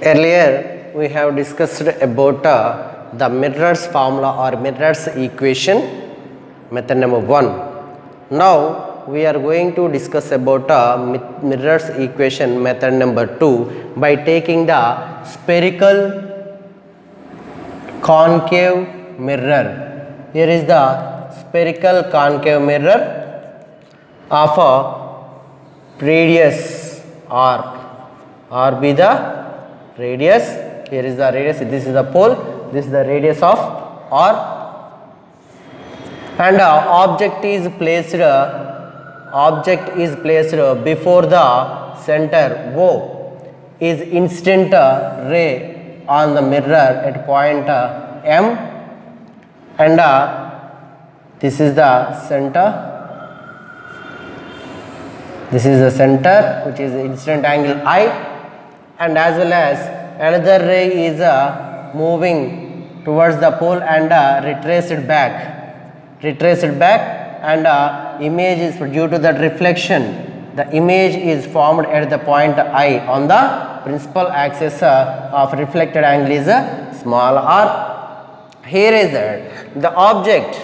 Earlier we have discussed about the mirrors formula or mirrors equation, method number 1. Now we are going to discuss about mirrors equation method number 2 by taking the spherical concave mirror. Here is the spherical concave mirror of a radius r be the radius. Here is the radius, this is the pole, this is the radius of r, and object is placed before the center O is incident ray on the mirror at point M, and this is the center. This is the center, which is incident angle I, and as well as another ray is moving towards the pole and retraced back, and image is due to that reflection. The image is formed at the point I on the principal axis of reflected angle is small r. Here is the object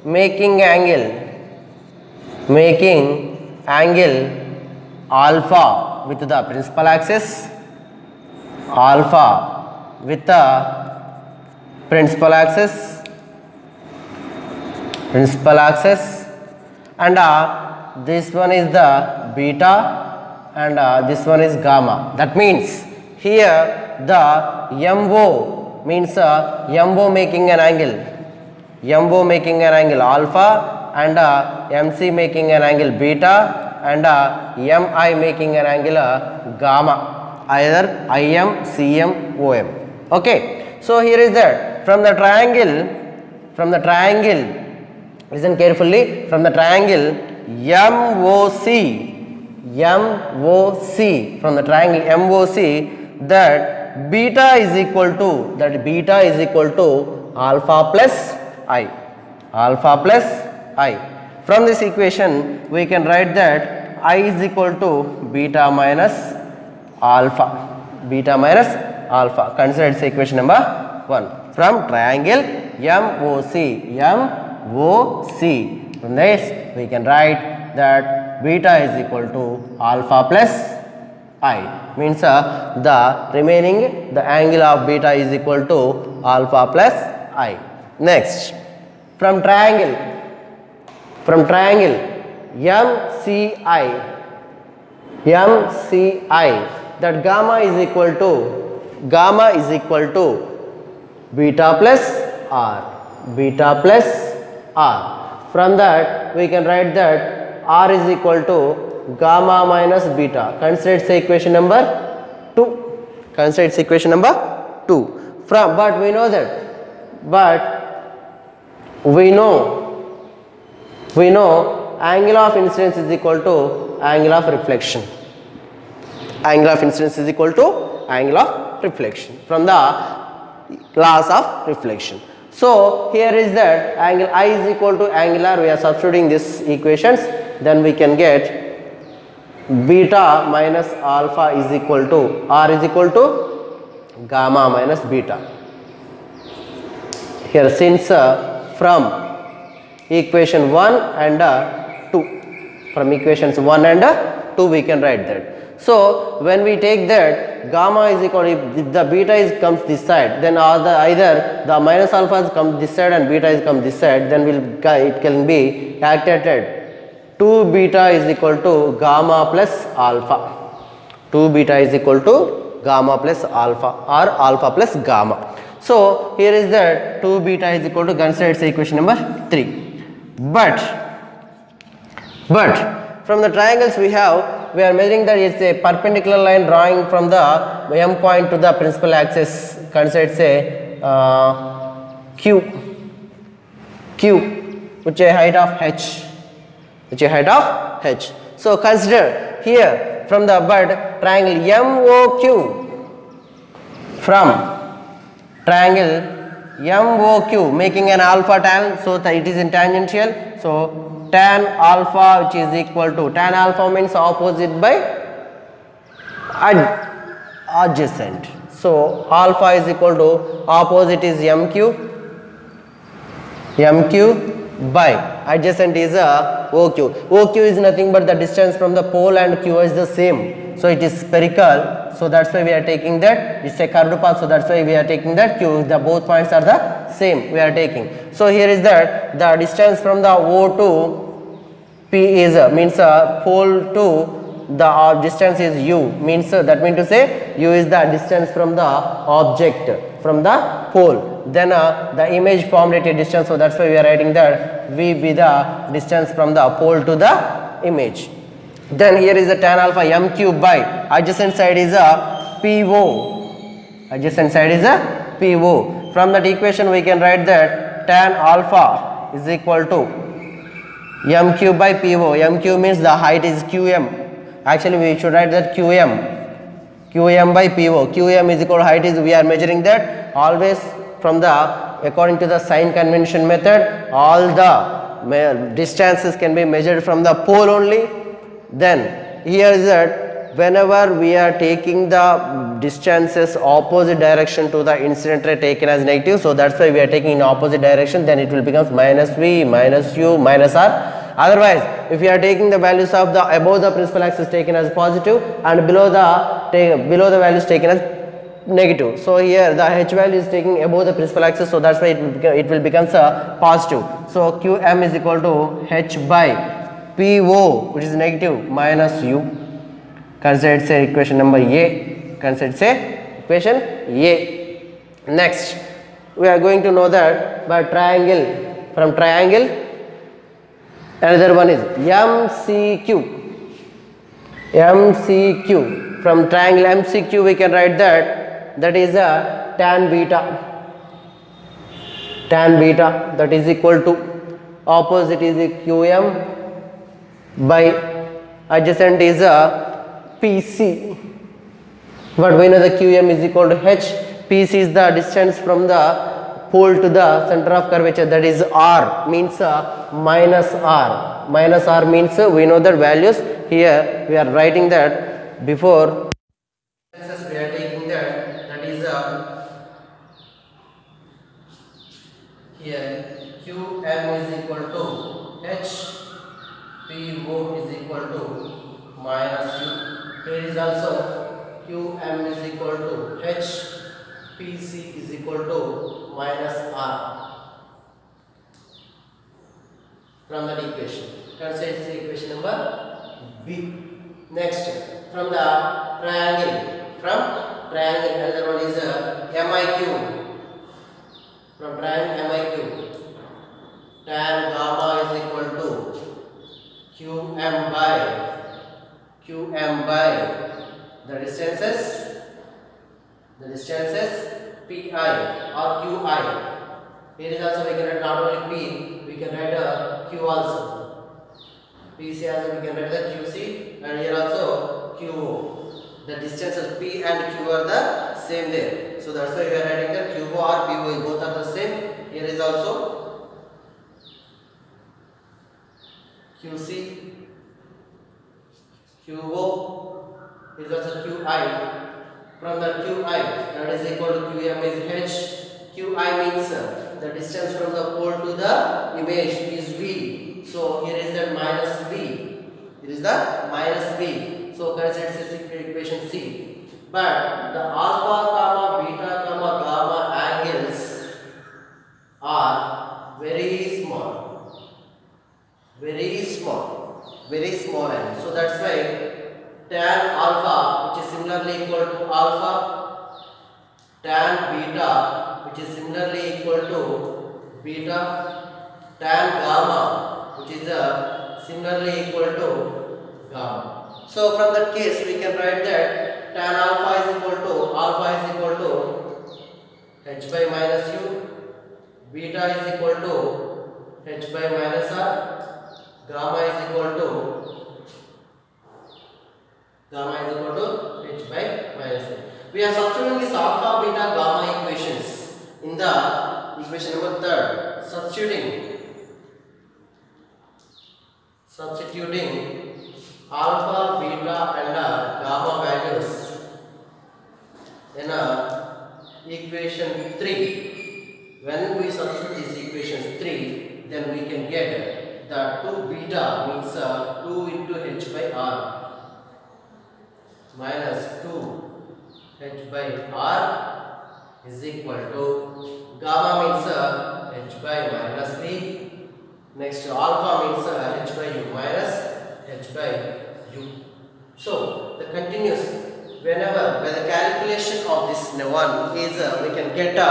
making angle alpha with the principal axis, and this one is the beta and this one is gamma. That means here the MO means MO making an angle alpha, and MC making an angle beta, and MI making an angle gamma, either IM, CM, OM. Okay, so here is that from the triangle, listen carefully, from the triangle MOC, from the triangle MOC, that beta is equal to alpha plus I. From this equation we can write that I is equal to beta minus alpha. Consider it's equation number 1 from triangle MOC. From this we can write that beta is equal to alpha plus I, means the remaining the angle of beta is equal to alpha plus I. Next, from triangle MCI, that gamma is equal to beta plus R. From that we can write that R is equal to gamma minus beta. Consider it's equation number 2. But we know angle of incidence is equal to angle of reflection. From the laws of reflection. So here is that angle I is equal to angular. We are substituting these equations, then we can get beta minus alpha is equal to R is equal to gamma minus beta. Here, since from equation 1 and 2, from equations 1 and 2 we can write that. So when we take that gamma is equal, if the beta is comes this side, then either the minus alpha is come this side and beta is come this side, then it can be calculated 2 beta is equal to gamma plus alpha. 2 beta is equal to gamma plus alpha or alpha plus gamma. So here is that 2 beta is equal to, consider it's equation number 3. But from the triangles we are measuring that it's a perpendicular line drawing from the M point to the principal axis. Consider it's a Q, which is a height of H. So consider here from the triangle MOQ, from triangle MOQ making an alpha tan, so that it is in tangential. So tan alpha, which is equal to, tan alpha means opposite by adjacent. So alpha is equal to opposite is MQ by adjacent is a OQ. OQ is nothing but the distance from the pole, and Q is the same. So it is spherical. So that's why we are taking that. It's a curved path. So that's why we are taking that Q. The both points are the same. We are taking. So here is that the distance from the O to P is means pole to the distance is U, means that means to say U is the distance from the object from the pole. Then the image formed at a distance, so that's why we are writing that V be the distance from the pole to the image. Then here is the tan alpha M cube by adjacent side is a PO. Adjacent side is a PO. From that equation we can write that tan alpha is equal to M cube by PO. M cube means the height is QM. Actually we should write that QM by PO. QM is equal to height is, we are measuring that always from the according to the sign convention method, all the distances can be measured from the pole only. Then here is that whenever we are taking the distances opposite direction to the incident ray taken as negative, so that's why we are taking in opposite direction, then it will become minus V, minus U, minus R. Otherwise, if we are taking the values of the above the principal axis taken as positive and below the values taken as negative. So here the H value is taking above the principal axis, so that's why it will become positive. So QM is equal to H by PO, which is negative, minus U. Consider say equation number A. Consider say equation A. Next, we are going to know that by triangle, from triangle, another one is MCQ. MCQ. From triangle MCQ we can write that is a tan beta. Tan beta, that is equal to opposite is a QM by adjacent is a PC. But we know the QM is equal to H. PC is the distance from the pole to the center of curvature, that is R, means minus R. Minus R means we know the values. Here we are writing that before we are taking that is here QM is equal to H, PO is equal to minus U. Here is also QM is equal to H, PC is equal to minus R. From that equation, consider equation number B. Next, from the triangle, another one is MIQ. From triangle MIQ, tan gamma is equal to QM by the distances PI or QI. Here is also we can write not only P, we can write Q also. PC also we can write the QC, and here also QO. The distances P and Q are the same there. So that's why we are writing the QO or PO, both are the same. Here is also QC, QO, here is also QI. From the QI, that is equal to QM is H. QI means the distance from the pole to the image is V. So here is the minus V. Here is the minus V. So consider equation C. But the alpha, beta, gamma angles are very small. Very small angles. So that's why tan alpha, which is similarly equal to alpha, tan beta, which is similarly equal to beta, tan gamma, which is similarly equal to gamma. So from that case we can write that tan alpha is equal to H by minus U, beta is equal to H by minus R, gamma is equal to H by minus U. We are substituting this alpha, beta, gamma equations in the equation number 3. Substituting alpha, beta and gamma values equation 3, when we substitute this equation 3, then we can get the 2 beta means 2 into h by r minus 2 h by r is equal to gamma means h by minus v. Next alpha means h by u minus h by u. So the continuous, whenever by the calculation of this one is we can get a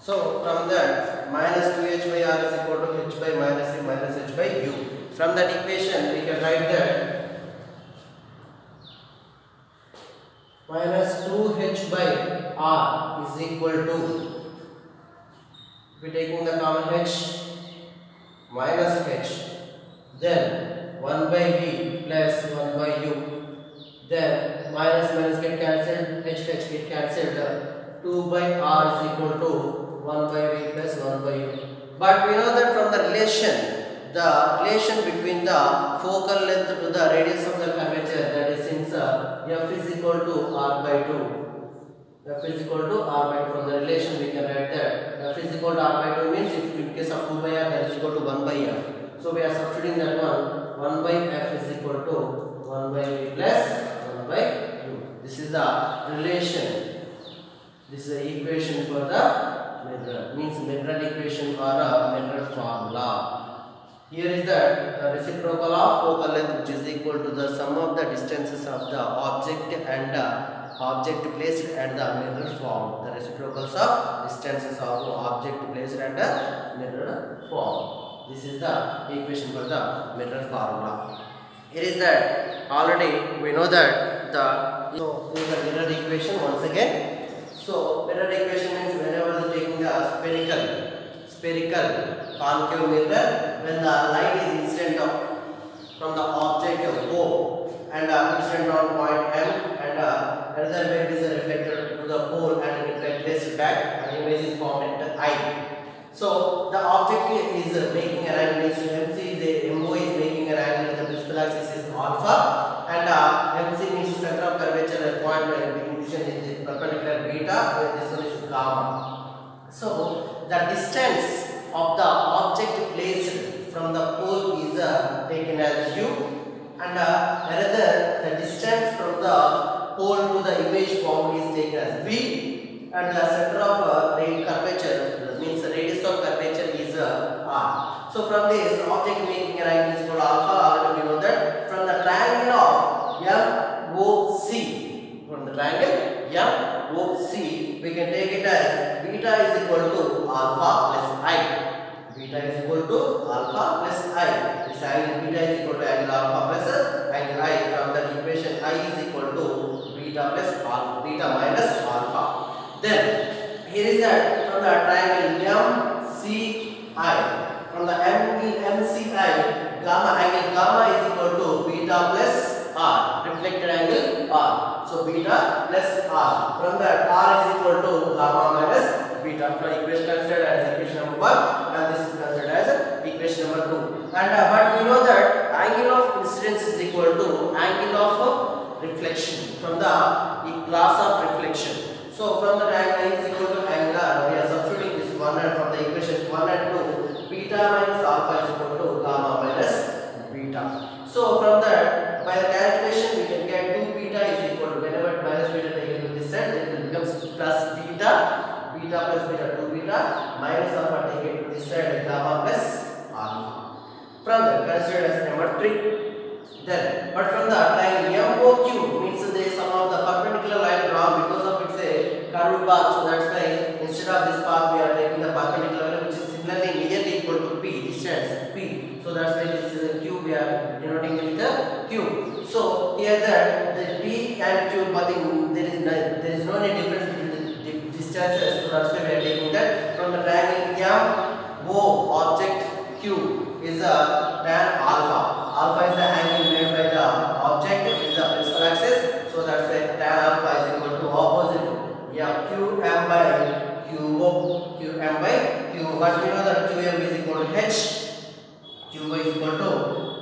so from that minus 2h by r is equal to h by minus c minus h by u. From that equation we can write that minus 2h by r is equal to, we taking the common h, minus h, then 1 by v plus 1 by u, then minus minus get cancelled, h get cancelled, 2 by r is equal to 1 by v plus 1 by u. But we know that from the relation between the focal length to the radius of the curvature, that is since f is equal to r by 2. F is equal to r by 2. From the relation we can write that f is equal to r by 2 means if in case of 2 by r, that is equal to 1 by f. So we are substituting that one, 1 by f is equal to 1 by v plus 1 by u. This is the relation. This is the equation for the mirror, means mirror equation or a mirror formula. Here is the reciprocal of focal length, which is equal to the sum of the distances of the object and object placed at the mirror form. The reciprocals of distances of object placed at the mirror form. This is the equation for the mirror formula. Here is that already we know that so this is the mirror equation once again. So mirror equation means whenever you are taking a spherical concave mirror, when the light is incident from the object O and incident on point M, and another wave is reflected to the pole and reflected back, and image is formed at I. So the object is making an angle, MC is MO is making an angle, the principal axis is alpha, and MC means center of curvature at point where position is perpendicular beta, where this one is gamma. So the distance of the object placed from the pole is taken as u, and another the distance from the pole to the image form is taken as v, and the center of curvature means the radius of curvature is r. So from this object making an angle is called alpha. Already we know that from the triangle of MOC, from the triangle MOC we can take it as beta is equal to alpha plus I. Beta is equal to alpha plus I. This angle beta is equal to angle alpha plus angle I. From that equation I is equal to beta plus alpha, beta minus alpha. Then here is that from the triangle MCI, from the MCI gamma, angle gamma is equal to beta plus R, reflected angle R. So beta plus R. From that R is equal to gamma minus beta. From equation considered as equation number 1, and this is considered as equation number 2. And but we know that angle of incidence is equal to angle of reflection from the class of reflection. So from the angle is equal to angular, we are substituting this one, and from the equations 1 and 2, beta minus alpha is equal to gamma minus beta. So from that, by the calculation we can get 2 beta is equal to, whenever minus beta taken to this side, it will become plus beta, beta plus beta 2 beta, minus alpha taken to this side, gamma plus alpha. From that, considered as number 3. Then, but from the triangle MOQ means there is some of the perpendicular line drawn because of its a curved path. So that's why instead of this path we are taking the perpendicular line, which is similarly nearly equal to P, distance P. So that's why this is a Q, we are denoting with the Q. So here the P and Q, nothing, there is no any difference between the distances. So that's why we are taking that. From the triangle MO, object Q is a tan alpha. Alpha is the angle made by the object with the principal axis. So that's why tan alpha is equal to opposite QM by QO, QM by But we know that QM is equal to H, QY is equal to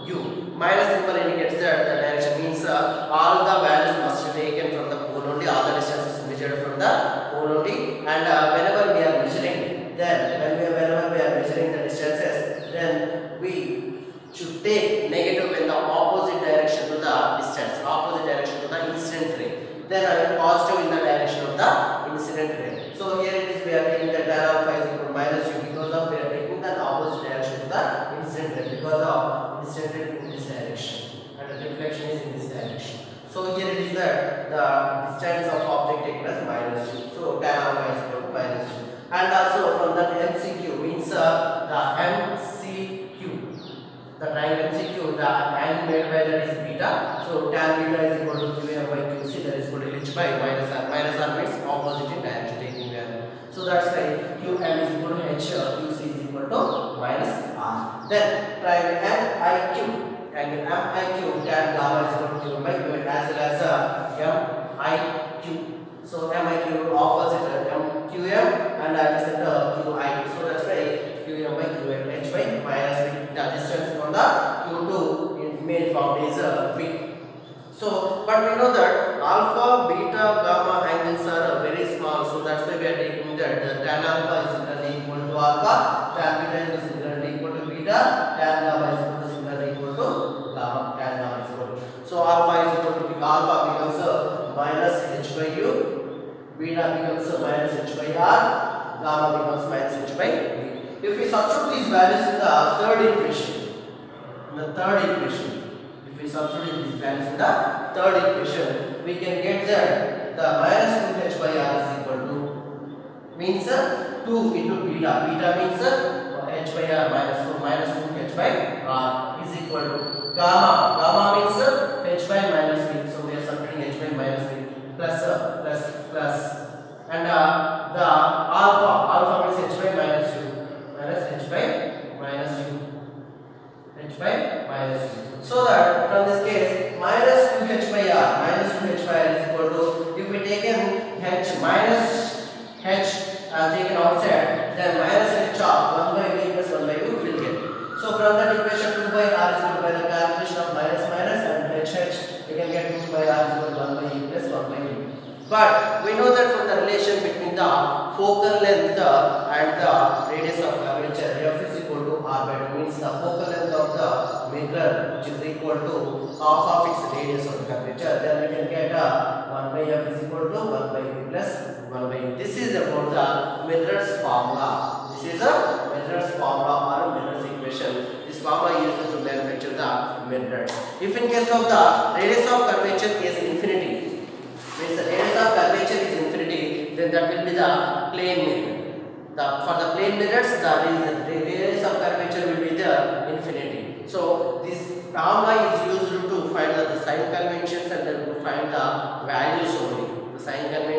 U. Minus symbol indicates that the direction means all the values must be taken from the pole only, all the distances measured from the pole only, and whenever we are measuring, then whenever we are measuring the distances, then we should take negative in the opposite direction to the distance, opposite direction to the incident ray. Then positive in the direction of the incident ray. So here it is, we are taking the tan alpha is equal to minus U because of we are taking the opposite direction to the incident ray, because of incident ray in this direction and the reflection is in this direction. So here it is that the distance of object taken as minus U. So tan alpha is equal to minus U. And also from that MCQ means the MCQ, the triangle MCQ, the angle made by that is beta. So tan beta is equal to QM by QC, that is equal to H by minus R. Minus R means opposite in direction taking value. So that's why QM is equal to H, QC is equal to minus R. Then triangle MIQ, angle MIQ, tan gamma is equal to QM by QM as well as MIQ. So MIQ opposite QM and at the center QI. So that's why QM by QM H by minus V. The distance from the Q2 in main form is V. So, but we know that alpha, beta, gamma angles are very small. So that's why we are taking that tan alpha is equal to alpha, tan beta is equal to beta, tan gamma is equal to gamma, tan gamma is equal to. So alpha is equal to alpha becomes minus H by U, beta becomes minus H by R, gamma becomes minus H by V. If we substitute these values in the third equation, if we substitute these values in the third equation, we can get that the minus 2H by R is equal to means 2 into beta. Beta means H by R minus 2 minus 2H by R is equal to gamma. Gamma means H by minus V. So we are substituting H by minus V plus and the alpha means H by minus U minus H by minus U. H by minus U. So that from this case minus 2H by R is equal to, if we taken H minus H taken outside, then minus H of 1 by V plus 1 by U will get. So from that equation 2 by R is equal by the calculation of minus and H we can get 2 by R is equal to 1 by E plus 1 by U. But we know that from the relation between the focal length and the radius of curvature, F is equal to R by 2, means the focal length of the mirror which is equal to half of its radius of the curvature. Then we can get 1 by F is equal to 1 by V plus 1 by U. This is about the mirror's formula. This is a mirror's formula or a mirror's equation. This formula is used to manufacture the mirrors. If in case of the radius of curvature is infinity, means the radius of curvature is infinity, then that will be the plane mirror. For the plane mirrors, the radius of curvature will be the infinity. So this formula is used to find the sign conventions and then to find the values only. The sign convention